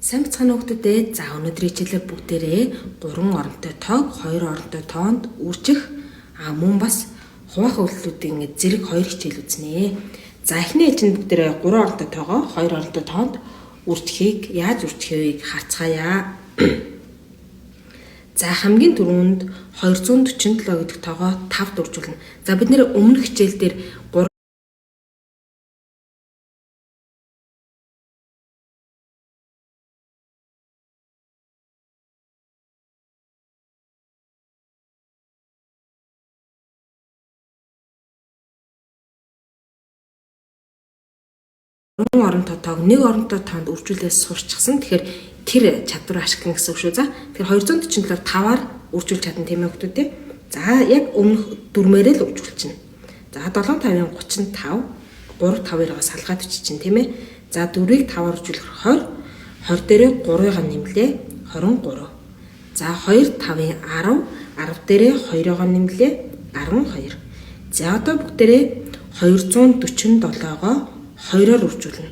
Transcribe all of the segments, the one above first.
Сайн бацхан хүүхдүүдээ за өнөөдрийн хичээлээр бүгдээрээ 3 оронтой тоог 2 оронтой тоонд үржих мөн бас хуваах үйлдэлүүдийн зэрэг 2 хичээл үзнэ. За эхний хичээнд бүгдээрээ 3 оронтой тоогоо 2 оронтой тоонд үржихийг яаж үржихийг харцгаая. За хамгийн түрүүнд 247 гэдэг тоогоо 5-д үржүүлнэ. За бид нэр өмнөх хичээл дээр 3 оронтой тоог 1 оронтой тоонд үржүүлээс сурчсан. Тэгэхээр тэр чадвар ашиглана гэсэн үг шүү. За тэгэхээр 247-оор 5-аар үржүүлж чадна тийм ээ хүүхдүүдээ. За яг өмнөх дүрмээрээ л үржүүлчихнэ. За 7-5-ын 35 3-5-ыг салгаад бичиж чинь тийм ээ. За 4-ийг 5-аар үржүүлэхээр 20 20 дээрээ 3-ыг нэмлээ 23. За 2-5-ын 10 10 дээрээ 2-ыг нэмлээ 12. За одоо бүгдээрээ 247-гоо 2-оор үржүүлнэ.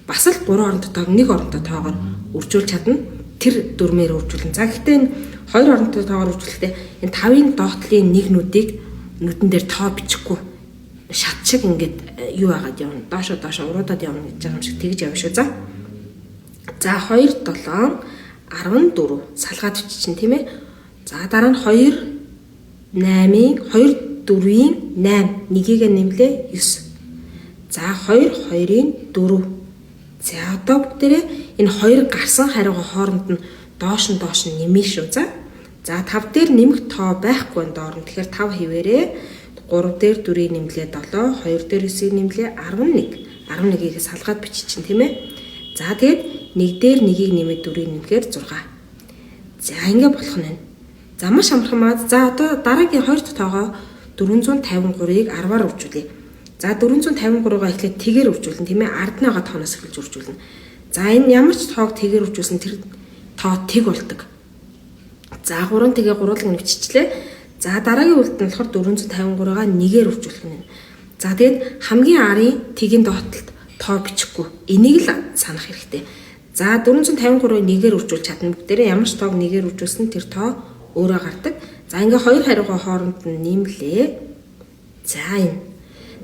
Бас л 3 оронтой тоог 1 оронтой тоогоор үржүүлж чадна. Тэр дүрмээр үржүүлнэ. За гэхдээ энэ 2 оронтой тоогоор үржүүлэхдээ энэ 5-ын доотлын нэгнүүдийг нүдэн дээр тоо бичихгүй шат шиг ингээд юу агаад явна. Доошо уруудаад явна гэж байгаа юм шиг тэгж явна шүү. За 2 7 14 салгаад бичиж чинь тийм ээ. За дараа нь 2 8-ийн 2 4-ийн 8 1-ийг нэмлээ 9. За 2 2-ийн 4. За одоо бүгдээрээ энэ 2 гарсан хариуга хооронд нь доош нь нэмээ шүү. За 5 дээр нэмэх тоо байхгүй доор нь. Тэгэхээр 5 хэвээрээ 3 дээр 4-ийг нэмлээ 7, 2 дээр 9-ийг нэмлээ 11. 11-ийг салгаад бичиж чинь тийм ээ. За тэгээд 1 дээр 1-ийг нэмээд 4-ийг нэмэхээр 6. За ингэ болох нь байна. За маш амархан маа. За одоо дараагийн 2 дахь тоогоо 453-ыг 10-аар үржүүлье. За 453-гаа эхлээд тэгээр үржүүлнэ тийм ээ. Ард нь байгаа тооноос эхэлж үржүүлнэ. За энэ ямар ч тоог тэгээр үржүүлсэн тэр тоо тэг болдог. За 3 тэгээ гуруулга нэвччихлээ. За дараагийн үйлдэл нь болохоор 453-гаа 1-ээр үржүүлэх нь. За тэгээд хамгийн арын тэгийн доотлолт тоо бичихгүй. Энийг л санах хэрэгтэй. За 453-ыг 1-ээр үржүүлж чадна. Бүгдээрээ ямар ч тоог 1-ээр үржүүлсэн тэр тоо өөрөө гардаг. За ингээ 2 хариугаа хооронд нь нэмлээ. За энэ.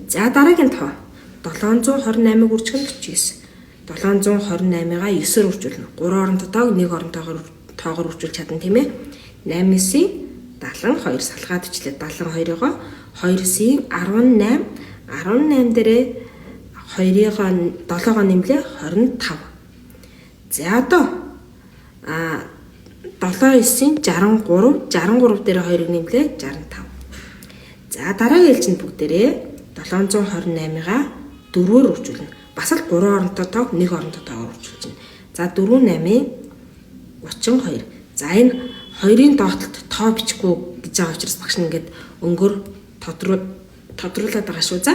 За дараагийн тоо 728-ыг үржих нь 49. 728-гаа 9-оор үржүүлнэ. 3 оронтой тоог 1 оронтойгоор үржүүлж чадна тийм ээ. 8-9-ийн 72 салгаад ичлээ. 72-ыг 2-9-ийн 18 18 дээрээ 2-ыг 7-ыг нэмлээ 25. За одоо 7-9-ийн 63 63 дээрээ 2-ыг нэмлээ 65. За дараагийн ээлжинд бүгдээрээ 728-гаа 4-оор үржүүлнэ. Бас л 3 оронтой тоог 1 оронтой тоогоор үржүүлж байна. За 4-8-ийн 32. За энэ 2-ын доотлолт тоо бичихгүй гэж байгаа учраас багш нь ингээд өнгөөр тодруулаад байгаа шүү. За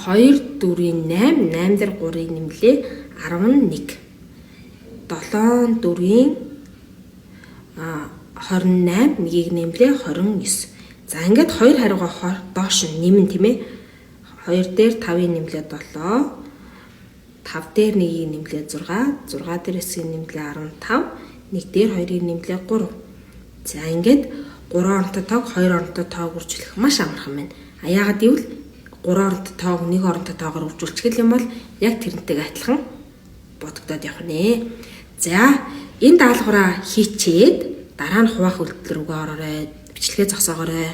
2 4-ийн 8 8 дээр 3-ыг нэмлээ 11. 7 4-ийн 28 1-ийг нэмлээ 29. За ингээд 2 хариугаа доош нь нэмэн тийм ээ. 2 дээр 5-ыг нэмлээ 7, 5 дээр 1-ийг нэмлээ 6, 6 дээр 9-ийг нэмлээ 15, 1 дээр 2-ыг нэмлээ 3. За ингээд 3 оронтой тоог 2 оронтой тоог үржүүлэх маш амархан байна. Яагаад гэвэл 3 оронтой тоог 1 оронтой тоогоор үржүүлчих юм бол яг тэрнтэйг адилхан бодогдоод явах нэ. За энэ даалгавраа хийчээд дараа нь хуваах үйлдэл рүүгээ ороорой. Бичлэгээ зогсоогоорой.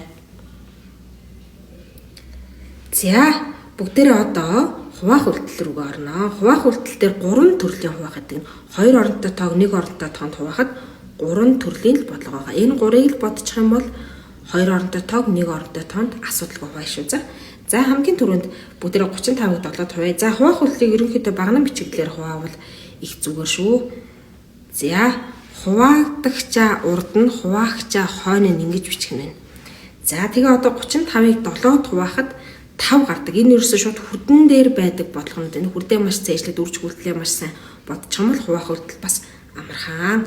За бүгдээрээ одоо хуваах үйлдэл рүүгээ орно. Хуваах үйлдэл дээр 3 төрлийн хуваах гэдэг нь 2 оронтой тоог 1 оронтой тоонд хуваахад 3 төрлийн л бодлого байгаа. Энэ 3-ыг л бодчих юм бол 2 оронтой тоог 1 оронтой тоонд асуудалгүй хуваах шүү. За хамгийн түрүүнд бүгдээрээ 35-ыг 7-д хуваа. За хуваах үйлдэлийг ерөнхийдөө багнан бичиглэлээр хуваавал их зүгээр шүү. За хуваагдагчаа урд нь хуваагчаа хойно нь ингэж бичих нь. За тэгээ одоо 35-ыг 7-д хуваахад 5 гардаг. Энэ ерөөсөө шууд хүрдэн дээр байдаг бодлогонод энэ хүрдээ маш цээжлээд үржих үйлдэлээ маш сайн бодчих юм бол хуваах үйлдэл бас амархан.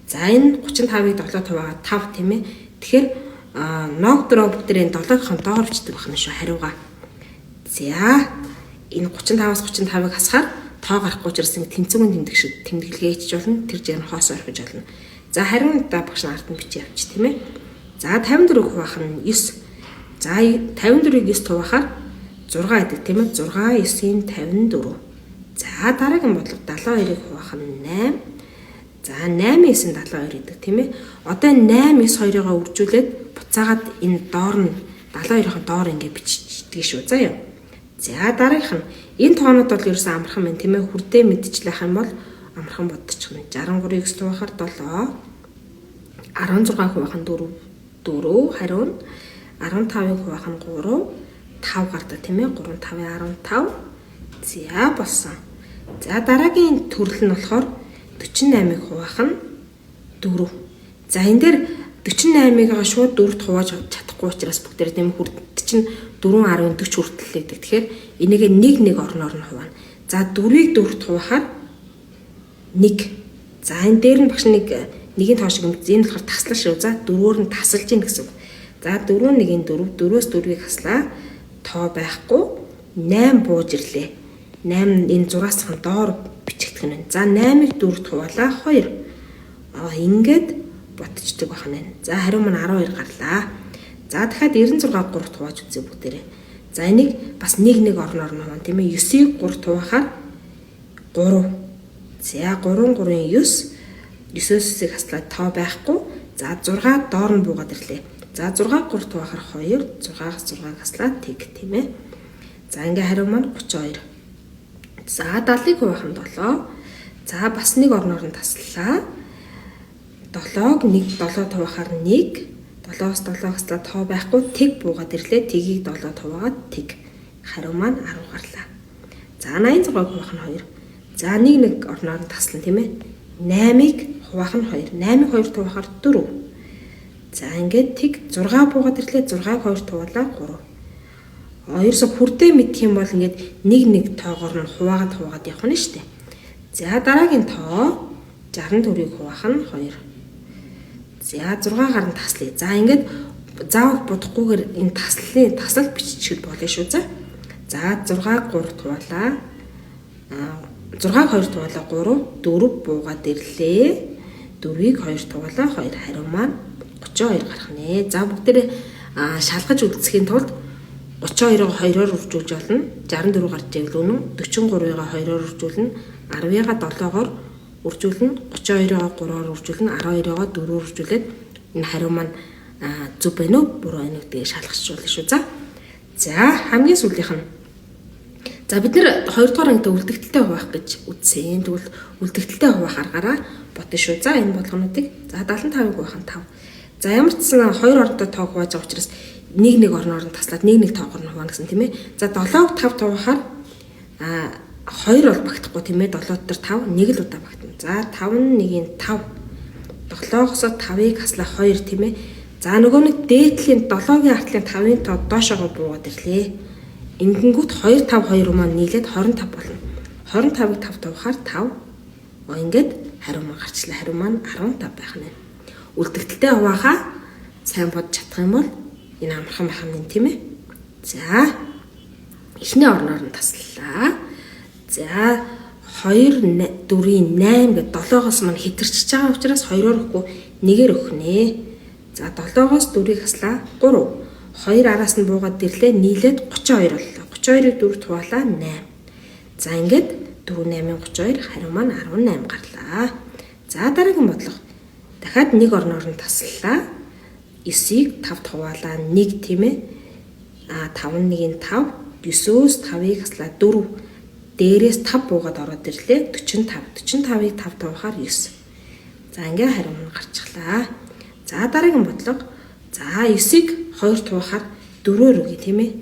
За энэ 35-ыг 7-д хуваагаад 5 тийм ээ. Тэгэхээр ног дөрөв бүгдээ 7-гийн доогоор бичдэг байх юм шүү хариугаа. За энэ 35-аас 35-ыг хасахаар тоо гарахгүй учраас ингэ тэнцвэрийн тэмдэг шиг тэмдэглэгээ хийж болно. Тэр жирийн хоос орхиж болно. За хариун та багш нар ард нь бичиж явчих тийм ээ. За 54-ийг хуваах нь 9. За 54-ийг 9 хуваахаар 6 гэдэг тийм ээ. 6 9-ийн 54. За дараагийн бодлого 72-ыг хуваах нь 8. За 8 9 72 гэдэг тийм ээ. Одоо 8 9 2-ыг үржүүлээд буцаагаад энэ доор нь 72-ын доор ингэ бичдэг шүү. За яа. За дараагийнх нь энэ тоонууд бол ерөөсөн амархан байна тийм ээ. Хүрдээ мэдчихлэх юм бол амархан бодчих нь. 63-ыг 9 хуваахаар 7. 16-ыг хуваах нь 4. 4 хариу нь 15-ыг хуваах нь 3. 5 гардаг тийм ээ. 3 5-ын 15. За болсон. За дараагийн төрөл нь болохоор 48-ыг хуваах нь 4. За энэ дээр 48-ыг шууд 4-т хувааж чадахгүй учраас бүгдээр тийм хүрд чинь 4 10 40 хүртэл гэдэг. Тэгэхээр энийг нэг орноор нь хуваана. За 4-ийг 4-т хуваахаар 1. За энэ дээр нь багш нэгийн тоо шиг энэ болохоор таслал шүү. За 4-өөр нь тасалж ийн гэсэн үг. За 4 1-ийн 4, 4-өөс 4-ийг хаслаа. Тоо байхгүй 8 бууж ирлээ. 8 энэ 6-аас хан доор бичигдэх нь. За 8-ыг 4-т хуваалаа 2. Ингээд ботчдөг байна. За хариу маань 12 гарлаа. За дахиад 96 3-т хувааж үзье бүгдээрээ. За энийг бас нэг орноор нь хуваана тийм ээ. 9-ийг 3-т хуваахаар 3. За 3 3-ын 9. 9-өөсийг хаслаад тоо байхгүй. За 6 доор нь буугаад ирлээ. За 6-г 3-т хуваахаар 2. 6-аас 6-г хаслаад тэг тийм ээ. За ингээ хариу маань 32. За 70-ыг хуваах нь 7. За бас нэг орноор нь таслалаа. 7-г 1 7-т хуваахаар 1. 7-оос 7 хаслаа тоо байхгүй тэг буугаад ирлээ. Тэгийг 7-т хуваагаад тэг. Хариу маань 10 гарлаа. За 86-ыг хуваах нь 2. За нэг орноор нь таслана тийм ээ. 8-ыг хуваах нь 2. 8-ыг 2-т хуваахаар 4. За ингээд тэг 6 буугаад ирлээ. 6-ыг 2-т хуваалаа 3. Ерөөсө хүрдээ мэдэх юм бол ингээд нэг тоогоор нь хуваагаад явах нь шүү дээ. За дараагийн тоо 64-ийг хуваах нь 2. За 6-гаар нь таслая. За ингээд заавал будахгүйгээр энэ тасал биччихэл болно шүү. За 6-г 3-т хуваалаа. 6-г 2-т хуваалаа 3. 4 буугаад ирлээ. 4-ийг 2-т хуваалаа 2. Хариу маань 32 гарах нэ. За бүгдээрээ шалгаж үзэхийн тулд 32-ыг 2-оор үржүүлж болно. 64 гарч ивэл үнэн. 43-ыг 2-оор үржүүлнэ. 10-ыг 7-оор үржүүлнэ. 32-ыг 3-оор үржүүлнэ. 12-ыг 4-оор үржүүлээд энэ хариу маань зөв байна уу? Буруу байна уу гэдгийг шалгахжуулна шүү. За хамгийн сүүлийнх нь. За бид нэр 2 дугаар ангид үлдэгдэлтэй хуваах гэж үзсэн. Тэгвэл үлдэгдэлтэй хуваах аргаараа бодно шүү. За энэ болгонуудыг. За 75-ыг хуваах нь 5. За ямар ч гэсэн 2 ордоо тоог хувааж байгаа учраас нэг орноор нь таслаад нэг тоогоор нь хуваана гэсэн тийм ээ. За 7-г 5 хуваахаар 2 бол багтахгүй тийм ээ. 7 дээр 5 нэг л удаа багтана. За 5 1-ийн 5. 7-оос 5-ыг хаслаа 2 тийм ээ. За нөгөө нэг дээдлийн 7-гийн артлын 5-ын тоо доошоогоо буугаад ирлээ. Ингэнгүүт 2 5 2 маань нийлээд 25 болно. 25-ыг 5 тавихаар 5. Ингээд хариу маань гарчлаа. Хариу маань 15 байх нь. Үлдэгдэлтэй хуваахаа сайн бодож чадах юм бол энэ амархан байх юм тийм ээ. За эхний орноор нь таслалаа. За 2 4-ийн 8 гэдэг 7-оос маань хэтэрчж байгаа учраас 2-оор өгөхгүй 1-ээр өгөх нэ. За 7-оос 4-ийг хаслаа 3. 2 араас нь буугаад ирлээ. Нийлээд 32 боллоо. 32-ыг 4-т хуваалаа 8. За ингээд 4 8-ын 32 хариу маань 18 гарлаа. За дараагийн бодлого. Дахиад нэг орноор нь таслалаа. 9-ийг 5-т хуваалаа 1 тийм ээ. 5 1-ийн 5. 9-өөс 5-ыг хаслаа 4. Дээрээс 5 буугаад ороод ирлээ. 45. 45-ыг 5-т хуваахаар 9. За ингээ хариу маань гарчихлаа. За дараагийн бодлого. За 9-ийг 2-т хуваахаар 4-оор өгье тийм ээ.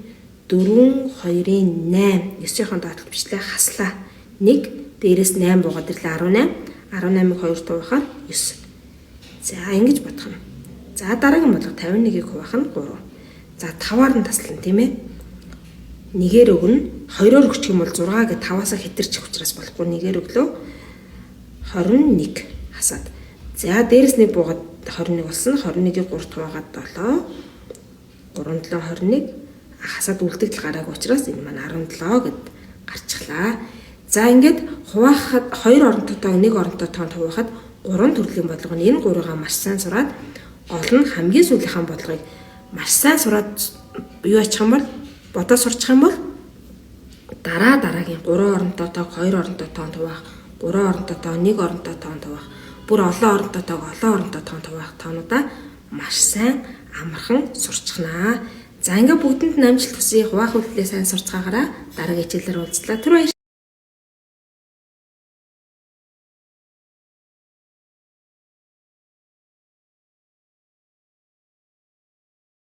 4 2-ийн 8. 9-ийн доотлол бичлээ хаслаа. 1 дээрээс 8 буугаад ирлээ 18. 18-ыг 2-т хуваахаар 9. За ингэж бодох юм. За дараагийн бодлого 51-ийг хуваах нь 3. За 5-аар нь таслана тийм ээ. 1-ээр өгнө. 2-оор өгчих юм бол 6 гэ 5-аас хэтэрчих учраас болохгүй 1-ээр өглөө. 21 хасаад. За дээрээс нэг буугаад 21 болсон. 21-ийг 3-т хуваагаад 7. 3 7 21 хасаад үлдэгдэл гараагүй учраас энэ маань 17 гэд гарчихлаа. За ингээд хуваахад 2 оронтойгоо 1 оронтой тоонд хуваахад 3 төрлийн бодлого нь энэ 3-ыг маш сайн сураад гол нь хамгийн сүүлийнхаа бодлогыг маш сайн сураад юу ачих юм бол бодоо сурчих юм бол дараагийн 3 оронтойгоо 2 оронтой тоонд хуваах, 3 оронтойгоо 1 оронтой тоонд хуваах, бүр олон оронтойгоо олон оронтой тоонд хуваах тоонуудаа маш сайн амархан сурчихнаа. За ингээд бүгдэнд нь амжилт хүсье. Хуваах үйлдэлээ сайн сурцгаагаараа дараагийн хичээлээр уулзлаа. Түр баяр.